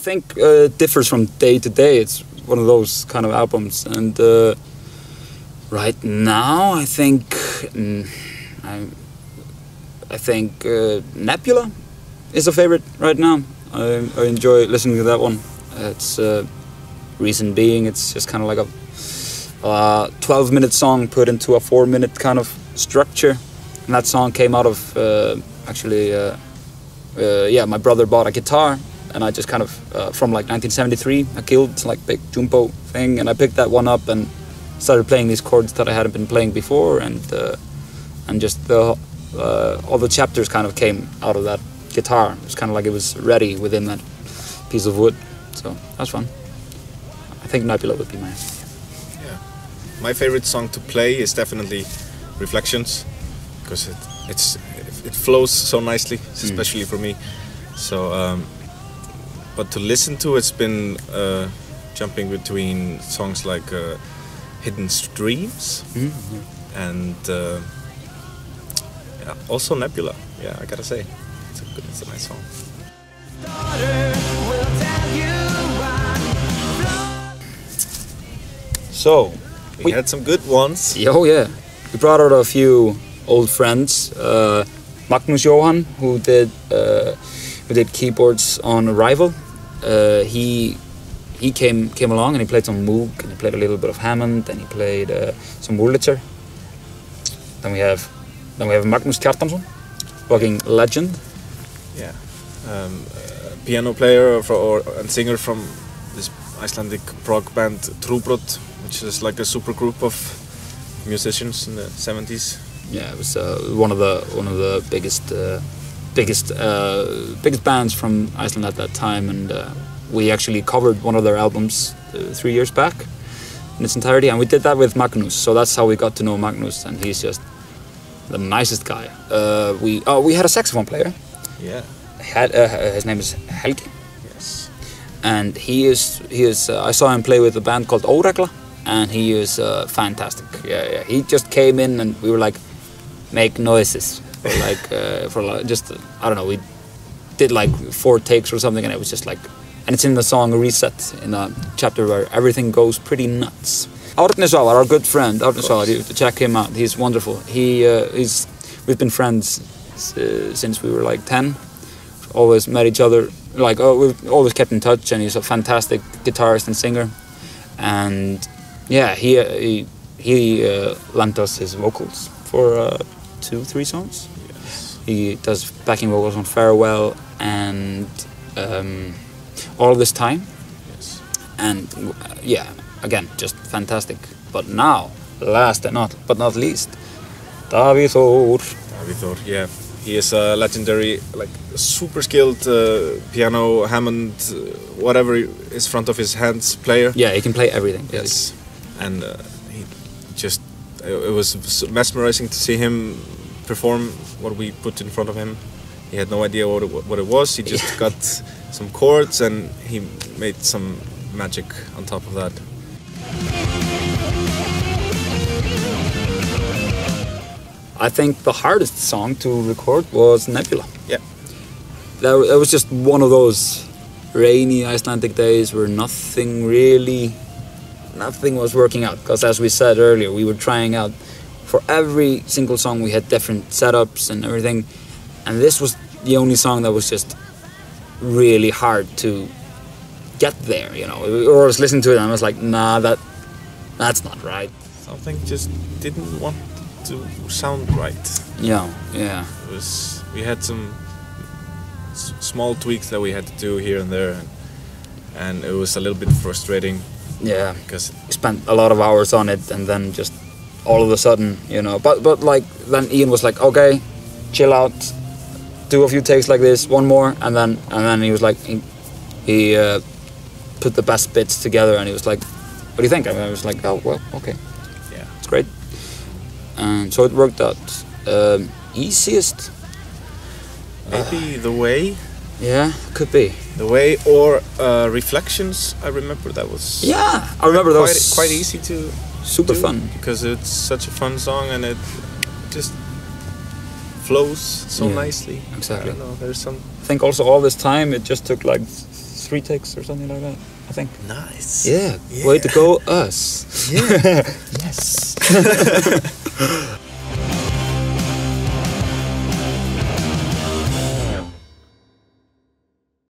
think it differs from day to day. It's one of those kind of albums, and right now I think Nebula is a favorite right now. I enjoy listening to that one. It's reason being, it's just kind of like a 12-minute song put into a 4-minute kind of structure, and that song came out of my brother bought a guitar, and I just kind of from like 1973 a Guild like big jumbo thing, and I picked that one up and started playing these chords that I hadn't been playing before, and just all the chapters kind of came out of that guitar. It was kind of like it was ready within that piece of wood, so that's fun. I think Nebula would be mine. Yeah, my favorite song to play is definitely Reflections, because it flows so nicely, especially for me. So, but to listen to, it's been jumping between songs like Hidden Streams and also Nebula. Yeah, I gotta say, it's a nice song. So we had some good ones. Oh yeah, we brought out a few old friends. Magnus Johan, who did keyboards on Arrival. He came along and he played some Moog, and he played a little bit of Hammond, and he played some Wurlitzer. Then we have Magnus Kjartansson, fucking legend. Yeah, piano player and singer from this Icelandic prog band Trúbrot, which is like a super group of musicians in the 70s. Yeah, it was one of the biggest bands from Iceland at that time, and we actually covered one of their albums 3 years back in its entirety, and we did that with Magnus. So that's how we got to know Magnus, and he's just the nicest guy. We had a saxophone player. Yeah. His name is Helgi. Yes. And he is. I saw him play with a band called Óregla, and he is fantastic. Yeah. He just came in, and we were like, make noises for just I don't know. We did like 4 takes or something, and it was just like, and it's in the song Reset, in a chapter where everything goes pretty nuts. Árni Svavar, our good friend, Árni Svavar, check him out. He's wonderful. We've been friends since we were like 10. Always met each other, we've always kept in touch, and he's a fantastic guitarist and singer. And yeah, he lent us his vocals for 2-3 songs. Yes. He does backing vocals on Farewell and All This Time. Yes. And yeah, again, just fantastic. But now, last and not least, Davíð Þór. Davíð Þór, yeah. He is a legendary, like super skilled piano, Hammond, whatever is front of his hands player. Yeah, he can play everything. Yes, and he just, it was mesmerizing to see him perform what we put in front of him. He had no idea what it was. He just got some chords and he made some magic on top of that. I think the hardest song to record was Nebula. Yeah. That was just one of those rainy Icelandic days where nothing was working out. Because as we said earlier, we were trying out for every single song. We had different setups and everything. And this was the only song that was just really hard to get there, you know. Or I was listening to it and I was like, nah, that's not right. Something just didn't want to sound right. Yeah. We had some small tweaks that we had to do here and there, and it was a little bit frustrating. Yeah, because we spent a lot of hours on it, and then just all of a sudden, you know. But like then Ian was like, okay, chill out, do a few takes like this, one more, and then he was like, he put the best bits together, and he was like, what do you think? I was like, oh well, okay, yeah, it's great. And so it worked out. Easiest? Maybe The Way? Yeah, could be. The Way or Reflections, I remember that was... Yeah, I remember that was quite easy to super do, fun. because it's such a fun song and it just flows so nicely. Exactly. I don't know, there's some... I think also all this time it just took like 3 takes or something like that, I think. Nice. Yeah, way to go, us. Yeah. Yes.